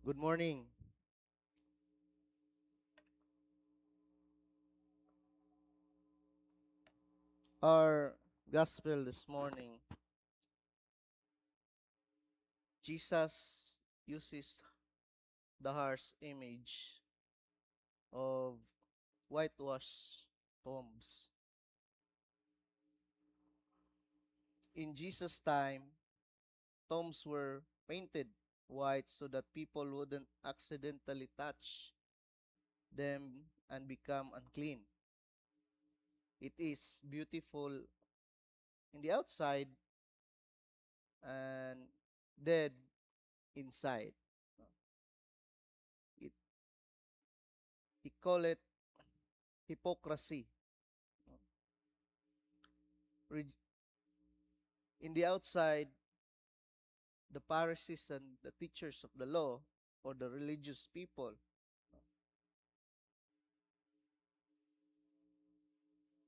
Good morning. Our gospel this morning, Jesus uses the harsh image of whitewashed tombs. In Jesus' time, tombs were painted white so that people wouldn't accidentally touch them and become unclean. It is beautiful in the outside and dead inside. It, he call it hypocrisy. In the outside, the Pharisees and the teachers of the law or the religious people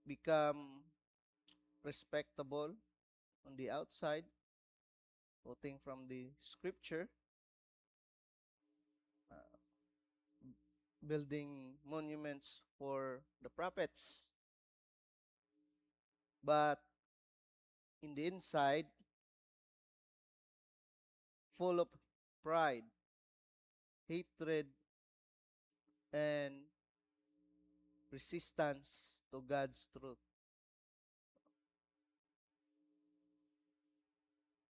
become respectable on the outside, quoting from the scripture, uh, building monuments for the prophets. But in the inside, full of pride, hatred, and resistance to God's truth.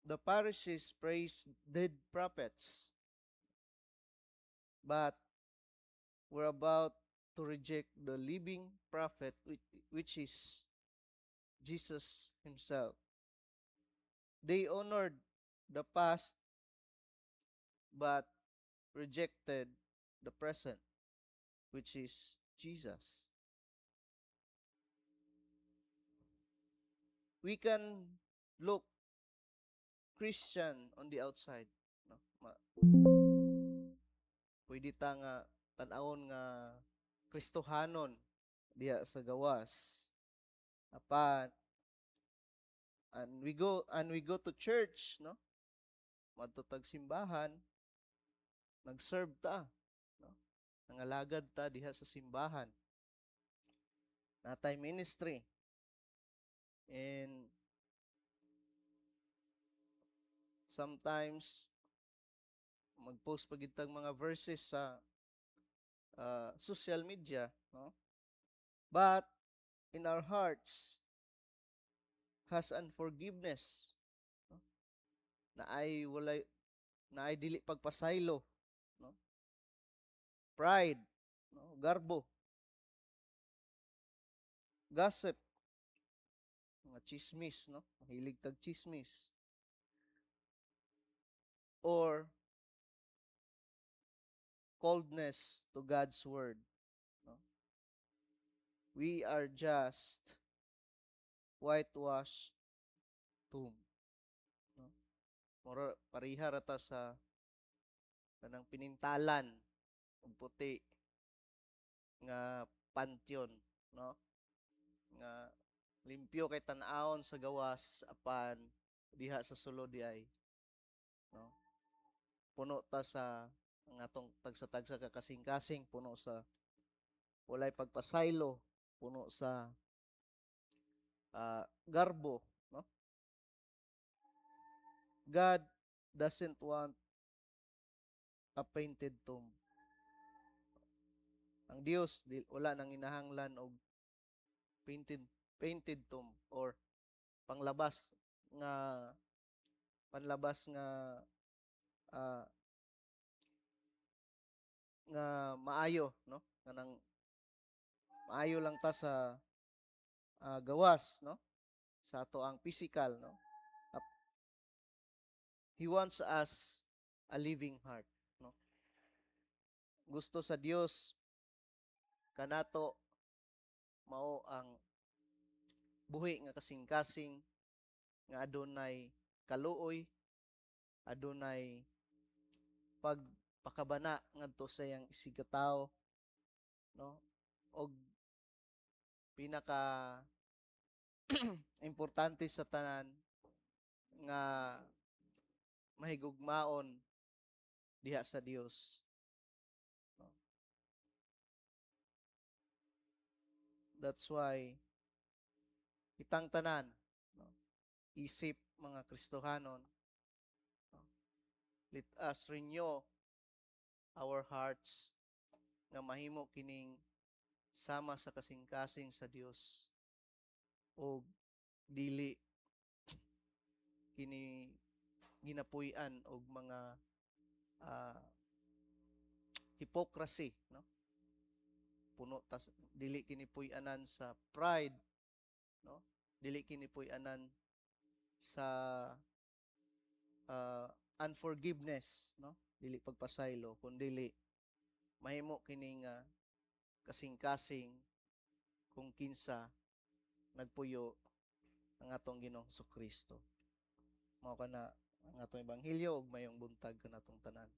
The Pharisees praised dead prophets, but were about to reject the living prophet, which is Jesus himself. They honored the past but rejected the present, which is Jesus. We can look Christian on the outside. No? Pwede ta nga tan-awon nga Kristohanon diha sa gawas. Apan and we go to church, no? Madto tag simbahan, nag-serve ta, no? Nangalagad ta diha sa simbahan. Natay ministry. And sometimes mag-post pa gid tag mga verses sa social media, no? But in our hearts has unforgiveness, no? Na ay walay na ay dili pagpasaylo, no? Pride, no? Garbo, gossip, mga chismis, no? Mahilig tag chismis, or coldness to God's word, no? We are just whitewashed tomb, no? Mura pareha rata sa kanang pinintalan og puti nga pantheon, no? Nga limpyo kay tan-awon sa gawas apan diha sa sulod di ay, no? Puno ta sa ang atong tagsa-tagsa ka kasing-kasing, puno sa walay pagpasaylo, puno sa garbo, no? God doesn't want a painted tomb. Ang Dios wala nang inahanglan og painted painted tomb or panglabas nga panlabas ah, nga maayo, no? Kanang maayo lang ta sa gawas, no? Sa ato ang physical, no? He wants us a living heart, no? Gusto sa Dios kanato mao ang buhi nga kasing-kasing nga adunay kaluoy, adunay pagpakabana ngadto sa iyang isigataw, no? Og pinaka importante sa tanan nga mahigugmaon diha sa Dios. No? That's why kitang tanan, no? Isip mga Kristohanon, no? Let us renew our hearts nga mahimo kining sama sa kasing-kasing sa Dios o dili kini ginapuy-an og mga ah, hypocrisy, no? Puno tas dili kini puy-anan sa pride, no? Dili kini puy-anan sa ah, unforgiveness, no? Dili pagpasaylo kun dili mahimo kini nga kasing-kasing kung kinsa nagpuyo ang atong Ginoong Kristo. Mao kana ang atong ebanghelyo ug mayong buntag kanatong tanan.